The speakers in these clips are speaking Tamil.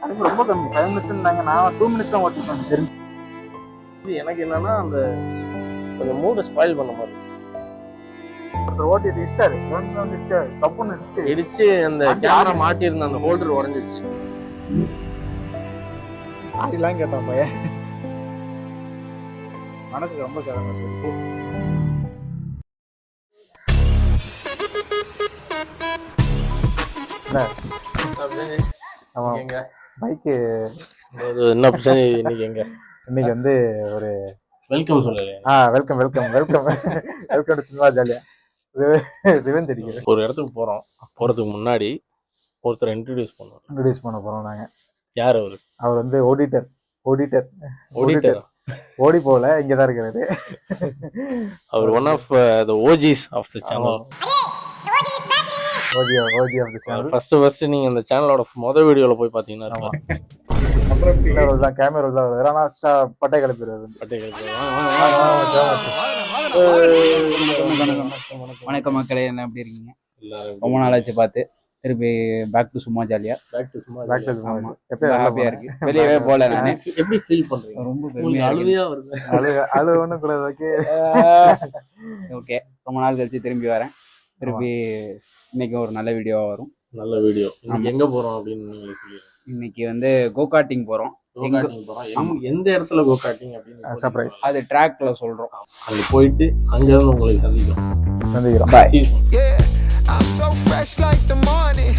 அதுக்கு ரொம்ப கம்மி 5 மினிட்ஸ்னாங்க. நான் 2 மினிட்ஸ் தான் ஓட்டிப்பேன் தெரிஞ்சு. எனக்கு என்னன்னா அந்த கொஞ்சம் மூட ஸ்பாயில் பண்ண மாதிரி ஓட்டிட்டு இடிச்சாரு. தப்புன்னு இடிச்சு அந்த கேமரா மாட்டியிருந்த அந்த ஹோல்டர் உடஞ்சிருச்சு. சாரிலாம் கேட்டான் பையன். மனசு ரொம்ப சிரமப்பட்டுச்சு. பைக்கு என்ன பிரச்சனை இன்னைக்கு? எங்க இன்னைக்கு வந்து ஒரு வெல்கம் சொல்லல. Welcome welcome welcome welcome to cinema ஜாலியா ரிவெஞ்ச் அடிக்குது. ஒரு இடத்துக்கு போறதுக்கு முன்னாடி ஒருத்தர் இன்ட்ரடியூஸ் பண்ண போறோம் நாங்க. யார் அவரு? அவர் வந்து ஓடிட்டர் ஓடி போல இங்கதான் இருக்கிறாரு. அவர் one of the OGs of the channel. OG of the channel. First நீங்க இந்த சேனலோட முதல் வீடியோல போய் பாத்தீங்கன்னா அப்புறம் கேமரா உள்ள வேறனா பட்டை கிளப்பிடுவாரு. வணக்கம் மக்களே, என்ன எப்படி இருக்கீங்க? ரொம்ப நாளாச்சு பார்த்து. திருப்பி பேக் டு சும்மா ஜாலியா. ஹாப்பியா இருக்கு. வெளியவே போல. நானு எப்படி ஃபீல் பண்றீங்க? ரொம்ப பெருமையா அழுவையா வருது. அழுவணும் கூட. ஓகே, ரொம்ப நாள் கழிச்சு திரும்பி வரேன். திருப்பி இன்னைக்கு ஒரு நல்ல வீடியோவா வரும். நல்ல வீடியோ. இன்னைக்கு எங்க போறோம் அப்படின்னு நீங்க சொல்லுங்க. இன்னைக்கு வந்து கோகாட்டிங் போறோம். எந்த இடத்துல கோகாட்டிங் அப்படின்னு சர்ப்ரைஸ். அது ட்ராக்ல சொல்றோம். அங்க போயிட்டு அங்க இருந்து உங்களை சந்திக்கிறோம். பாய். I'm so fresh like the morning,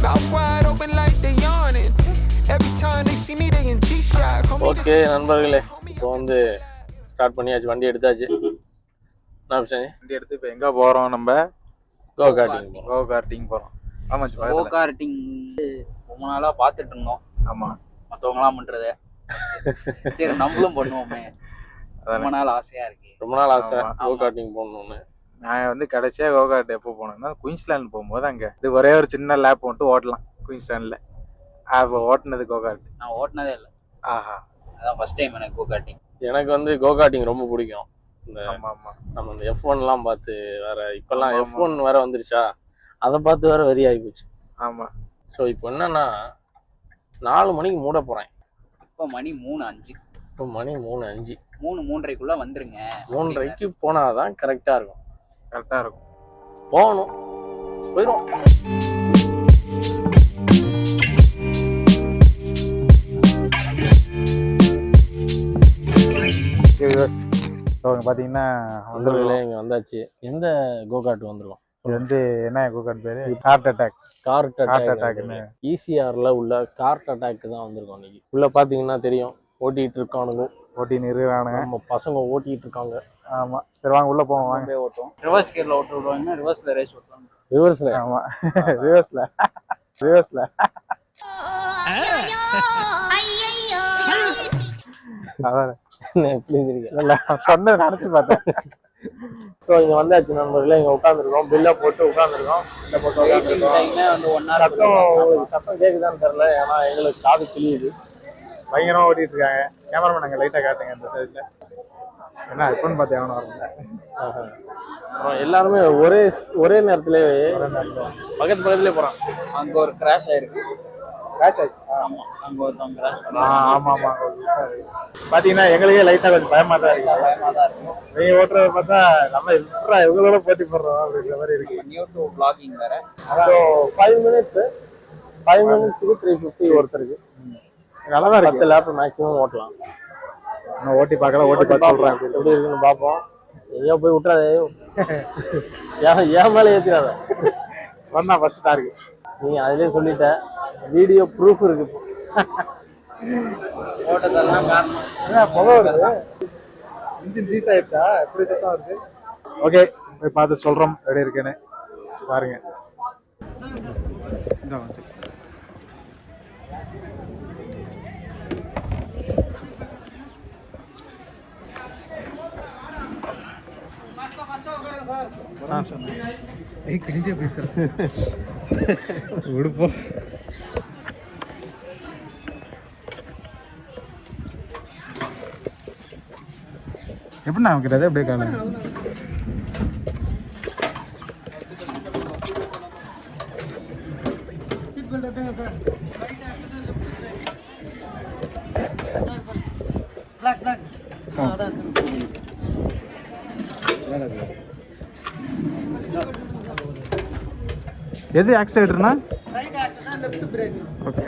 mouth wide open like they yawning. Every time they see me they in G-Strap. Okay நண்பர்களே, இப்போ வந்து ஸ்டார்ட் பண்ணியாச்சு. வண்டி எடுத்தாச்சு. நான் வண்டி எடுத்து இப்போ எங்க போறோம்? நம்ம கோகார்ட்டிங் போறோம். ஆமா, கோகார்ட்டிங் ரொம்ப நாளா பாத்துட்டு இருந்தோம். ஆமா, மத்தவங்களாம் பண்றத சரி நம்மளும் பண்ணுவோமே. ரொம்ப நாள் ஆசையா இருக்கு. ரொம்ப நாள் ஆசை கோகார்ட்டிங் போகணும்னு. நான் வந்து கடைசியாக கோகார்ட் எப்போ போனேன்னா குயின்ஸ்லாண்ட் போகும்போது அங்கே இது ஒரே ஒரு சின்ன லேப் மட்டும் ஓட்டலாம் குயின்ஸ்லாண்டில். அப்போ ஓட்டினது கோகார்ட். நான் ஓட்டினதே இல்லை. ஆஹா, அதான் ஃபர்ஸ்ட் டைம் எனக்கு கோகார்ட்டிங். எனக்கு வந்து கோகார்ட்டிங் ரொம்ப பிடிக்கும். இந்த ஆமாம், நம்ம இந்த F1லாம் பார்த்து வேற இப்போல்லாம் F1 வேற வந்துருச்சா, அதை பார்த்து வேற வெறி ஆகி போச்சு. ஆமாம். ஸோ இப்போ என்னன்னா 4 மணிக்கு மூட போகிறேன். இப்போ மணி 3:05. இப்போ மணி 3:05. 3:30க்குள்ள வந்துருங்க. 3:30க்கு போனாதான் கரெக்டாக இருக்கும். போகணும், போயிடும். பார்த்தீங்கன்னா இங்கே வந்தாச்சு. எந்த கோகார்ட் வந்துருக்கோம்? இது வந்து என்ன கோகார்ட் பேரு? Heart attack. ECRல உள்ள கார்ட் அட்டாக் தான் வந்திருக்கோம் இன்னைக்கு. உள்ள பார்த்தீங்கன்னா தெரியும், ஓட்டிட்டு இருக்கானுங்க. நம்ம பசங்க ஓட்டிட்டு இருக்காங்க. ஆமா, சரி வாங்க உள்ள போவோம். வாங்க ஓட்டுவோம். ரிவர்ஸ் கியர்ல ஓட்ட விடுவாங்க. ரிவர்ஸ்ல ரேஸ் ஓட்டுவாங்க. ரிவர்ஸ்ல. ஆமா, ரிவர்ஸ்ல. அதான் சொன்னது நினைச்சு பார்த்தேன். ஸோ இங்க வந்தாச்சு நண்பர்களே. இங்க உட்காந்துருக்கோம், பில்ல போட்டு உட்காந்துருக்கோம். சத்தம் கேக்குதான்னு தெரியல, ஏன்னா எங்களுக்கு காது கிளியுது. பயங்கரமா ஓட்டிட்டு இருக்காங்க. கேமராமேன் அங்கே லைட்டா காட்டுங்க இந்த சைட்ல. என்ன எப்பன்னு பார்த்து எவனும் வரல. எல்லாருமே ஒரே நேரத்துல பக்கத்துலேயே போறான். அங்க ஒரு கிராஷ் ஆயிருக்கு. ஆமா, அங்க ஒருத்தவங்க கிராஷ் பண்ணாங்க. ஆமா. பாத்தீங்கன்னா எங்களுக்கே லைட்டா கொஞ்சம் பயமா தான் இருக்கு. நீங்க ஓட்டுறத பார்த்தா நம்ம இவங்களோட போட்டி போடுறோம் அப்படிங்கிற மாதிரி இருக்கு. நியூ டு vlogging வேற. 5 மினிட்ஸ்க்கு 350 ஒருத்தருக்கு. நல்லா தான் இருக்கு. 10 லேப் மேக்ஸிமம் ஓட்டலாம். நான் ஓட்டி பார்க்கலாம், ஓட்டி பார்த்து சொல்றேன் எப்படி இருக்குன்னு பார்ப்போம். எங்கேயோ போய் விட்டுறாதே, ஏன் மேலே ஏற்றிடாத. வந்தா ஃபர்ஸ்ட் இருக்கு. நீ அதுலேயே சொல்லிட்ட, வீடியோ ப்ரூஃப் இருக்கு. ஓட்டத்தெல்லாம் காரணம் என்ன புகை வருது? இன்ஜின் ரீஸ் ஆயிடுச்சா? எப்படி சத்தம் வருது? ஓகே, போய் பார்த்து சொல்றோம் எப்படி இருக்குன்னு பாருங்க. கிழிஞ்சே பேசுறேன் உடுப்போம். எப்படிண்ணா வைக்கிறது? அப்படியே கால சீட் பெல்ட் எடுத்துங்க சார். எது ஆக்சிலேட்டர்னா? ஓகே.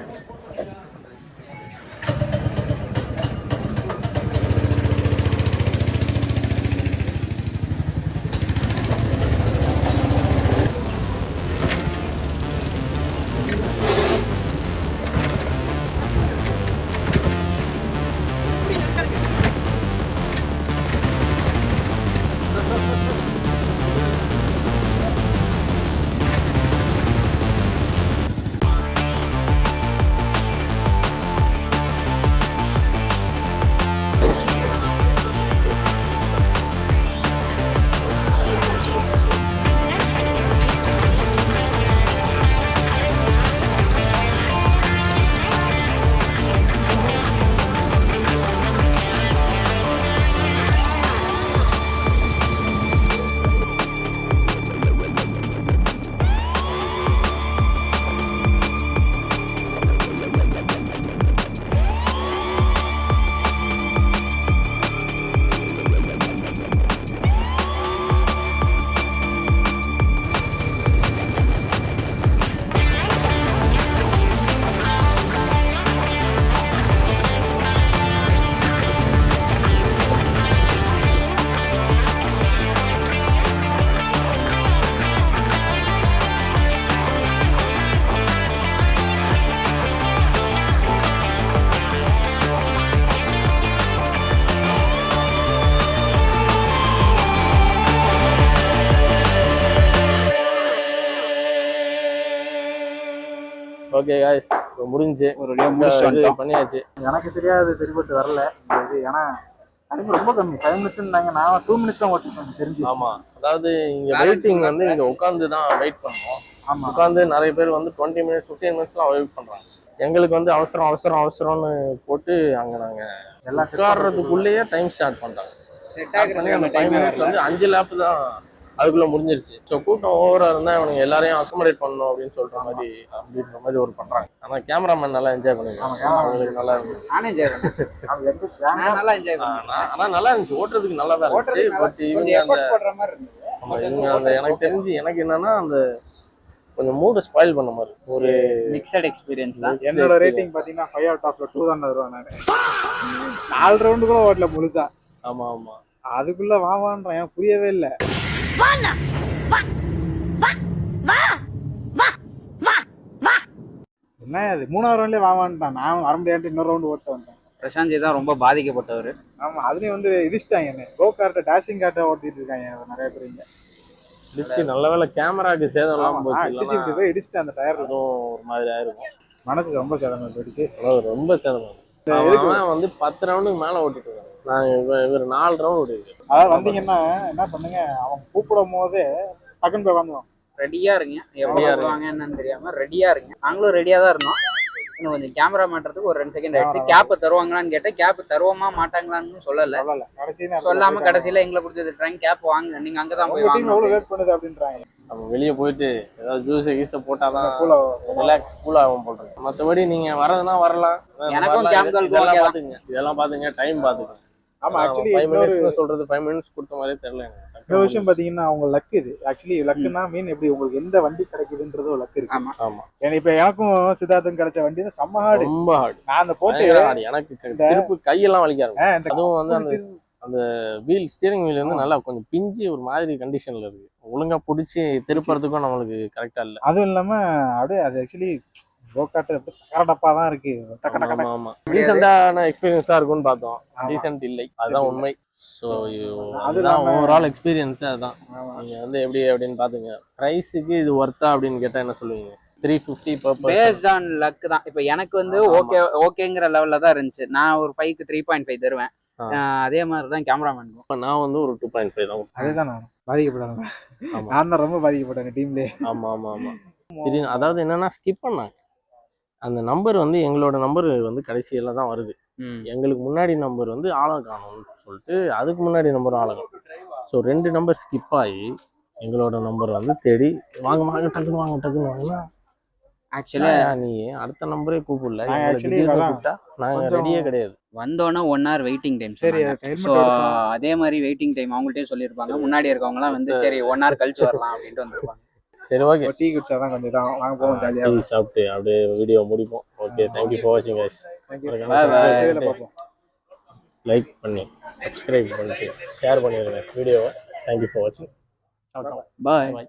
ஓகே காய்ஸ், முடிஞ்சு ஒரு வழியா முடிச்சு பண்ணியாச்சு. எனக்கு தெரியாது, சரிப்பட்டு வரல இது. ஏன்னா அதுக்கு ரொம்ப கம்மி, 5 மினிட்ஸ்னாங்க. நான் 2 மினிட்ஸ் தான் ஓட்டிருக்கேன் தெரிஞ்சு. ஆமா, அதாவது இங்க வெயிட்டிங் வந்து இங்க உட்காந்து தான் வெயிட் பண்ணுவோம். ஆமா, உட்காந்து நிறைய பேர் வந்து 20 மினிட்ஸ் 15 மினிட்ஸ்லாம் வெயிட் பண்றாங்க. எங்களுக்கு வந்து அவசரம்னு போட்டு அங்க நாங்க எல்லாம் உட்கார்றதுக்குள்ளேயே டைம் ஸ்டார்ட் பண்ணிட்டாங்க. செட் ஆகுறது அந்த 5 மினிட்ஸ் வந்து 5 லேப் தான் அதுக்குள்ள முடிஞ்சிருச்சு. ஸோ கூட்டம் ஓவரா இருந்தா இவனுங்க எல்லாரையும் அக்கமடேட் பண்ணணும் அப்படின்ற மாதிரி ஒரு பண்றாங்க. ஆனா கேமராமேன் நல்லா என்ஜாய் பண்ணிருக்காங்க. அவங்களுக்கு நல்லா இருந்துச்சு. நானே என்ஜாய் பண்ணேன். நான் நல்லா என்ஜாய் பண்ணேன். ஆனா நல்லா இருந்துச்சு, ஓட்டுறதுக்கு நல்லா தான் இருந்துச்சு. பட் இவங்க அந்த போடுற மாதிரி இருந்துச்சு. ஆமா, இவங்க அந்த எனக்கு தெரிஞ்சு எனக்கு என்னன்னா அந்த கொஞ்சம் மூட ஸ்பாயில் பண்ண மாதிரி ஒரு மிக்சட் எக்ஸ்பீரியன்ஸ் தான். என்னோட ரேட்டிங் பாத்தீங்கன்னா 5 out of 2 தான் வருவேன். நான் 4 ரவுண்டு கூட ஓட்டல முழுசா. ஆமா ஆமா, அதுக்குள்ள வாவான்றேன், புரியவே இல்லை. என்ன அது 3வது ரவுண்ட்லயே வாவான்ட்டான். நான் வர முடியாது, இன்னொரு ரவுண்டு ஓட்ட வந்தேன். பிரசாந்த் தான் ரொம்ப பாதிக்கப்பட்டவர். ஆமா, அதுலயும் வந்து இடிச்சிட்டாங்க என்ன. கோ கார்ட்ட டேஷிங் கார்ட்ட ஓட்டிட்டு இருக்காங்க நிறைய பேர் இங்க. இடிச்சு நல்ல வேலை கேமராக்கு சேதம் எல்லாம் போச்சு. போய் இடிச்சிட்டு அந்த டயர்ல ஒரு மாதிரி ஆயிருக்கும். மனசு ரொம்ப சேதம் போயிடுச்சு. ரொம்ப சேதம் வந்து 10 ரவுண்டுக்கு மேல ஓட்டிட்டு இருக்காங்க. நான் இவர் 4 ரவுண்ட் ஓட்டிருக்கேன். அதாவது வந்தீங்கன்னா என்ன பண்ணுங்க, அவன் கூப்பிடும் போதே டக்குன்னு போய் வாங்குவோம். ரெடியா இருங்க, எவ்வளவு வருவாங்க என்னன்னு தெரியாம ரெடியா இருங்க. நாங்களும் ரெடியா தான் இருந்தோம். இன்னும் கொஞ்சம் கேமரா மாட்டுறதுக்கு ஒரு 2 செகண்ட் ஆயிடுச்சு. கேப் தருவாங்களான்னு கேட்டேன். கேப் தருவோமா மாட்டாங்களான்னு சொல்லல. சொல்லாம கடைசியில எங்களை பிடிச்சது ட்ரெயின் கேப் வாங்க, நீங்க அங்கதான் போய் வாங்க வெயிட் பண்ணுது அப்படின்றாங்க. நம்ம வெளியே போயிட்டு ஏதாவது ஜூஸ் கீஸ போட்டாதான் ரிலாக்ஸ் கூல் ஆகும் போடுறேன். மற்றபடி நீங்க வரதுன்னா வரலாம். எனக்கும் இதெல்லாம் பாத்துங்க, டைம் பாத்துக்கங்க. ஆமா, ஆக்சுவலி 5 மினிட்ஸ் சொல்றது 5 மினிட்ஸ் கொடுத்த மாதிரியே தெரியல எனக்கு. இந்த விஷயம் பாத்தீங்கன்னா அவங்க லக் இது. ஆக்சுவலி லக்குன்னா மீன் எப்படி உங்களுக்கு எந்த வண்டி கிடைக்குதுன்றது லக் இருக்கு. ஆமா ஆமா, இப்ப எனக்கும் சித்தார்த்தும் கிடைச்ச வண்டி தான் செம்ம ஹார்டு, ரொம்ப ஹார்டு. நான் அந்த போட்டு எனக்கு திருப்பு கையெல்லாம் வலிக்காது. அதுவும் வந்து அந்த வீல் ஸ்டீரிங் வீல் வந்து நல்லா கொஞ்சம் பிஞ்சு ஒரு மாதிரி கண்டிஷன்ல இருக்கு. ஒழுங்கா பிடிச்சி திருப்புறதுக்கும் நம்மளுக்கு கரெக்டா இல்ல. அதுவும் இல்லாம அப்படியே அது ஆக்சுவலி கோகார்ட் டப்பா தான் இருக்கு. ஆமா, டீசென்டான எக்ஸ்பீரியன்ஸா இருக்கும்னு பார்த்தோம். டீசென்ட் இல்லை, அதுதான் உண்மை. ஸோ அதுதான் ஓவரால் எக்ஸ்பீரியன்ஸ். அதுதான் நீங்க வந்து எப்படி அப்படின்னு பாத்துங்க. பிரைஸுக்கு இது ஒர்த்தா அப்படின்னு கேட்டா என்ன சொல்லுவீங்க? 350 பர்பஸ் பேஸ்ட் ஆன் லக் தான். இப்போ எனக்கு வந்து ஓகேங்கிற லெவல்ல தான் இருந்துச்சு. நான் ஒரு 5க்கு 3.5 தருவேன். அதே மாதிரி தான் கேமராமேன். நான் வந்து ஒரு 2.5 தான். அதுதான் நான் பாதிக்கப்பட்டேன். நான் தான் ரொம்ப பாதிக்கப்பட்டேன் டீம்லேயே. ஆமா ஆமா ஆமா. அதாவது என்னன்னா ஸ்கிப் பண்ணாங்க. அந்த நம்பர் வந்து எங்களோட நம்பர் வந்து கடைசியில தான் வருது. எங்களுக்கு முன்னாடி நம்பர் வந்து ஆளக்கானோன்னு சொல்லிட்டு அதுக்கு முன்னாடி நம்பர் ஆளக்கானம். ஸோ 2 நம்பர் ஸ்கிப் ஆகி எங்களோட நம்பர் வந்து தேடி வாங்க டக்குன்னு வாங்கினா ஆக்சுவலா நீ அடுத்த நம்பரே கூப்பிடல நாங்க எங்களை actually திடீர்னு அதான் கூப்பிட்டா நாங்க கொஞ்சம் ரெடியே கிடையாது. வந்தோன்னே 1 hour வெயிட்டிங் டைம் சரி ஸோ ஹெல்மெட் அதே மாதிரி வெயிட்டிங் டைம் அவங்கள்ட்டே சொல்லியிருப்பாங்க. முன்னாடி இருக்கவங்கலாம் வந்து சரி 1 hour கழிச்சு வரலாம் அப்படின்ட்டு வந்திருப்பாங்க. சரி ஓகே, டீ குடிச்சாதான் கொஞ்சம் தான் வாங்க போவோம் ஜாலியா. டீ சாப்பிட்டு அப்படியே வீடியோ முடிப்போம். ஓகே, தேங்க்யூ ஃபார் வாட்சிங் கைஸ். லைக் பண்ணி சப்ஸ்கிரைப் பண்ணிட்டு ஷேர் பண்ணிடுங்க வீடியோவை. தேங்க்யூ ஃபார் வாட்சிங். பாய்.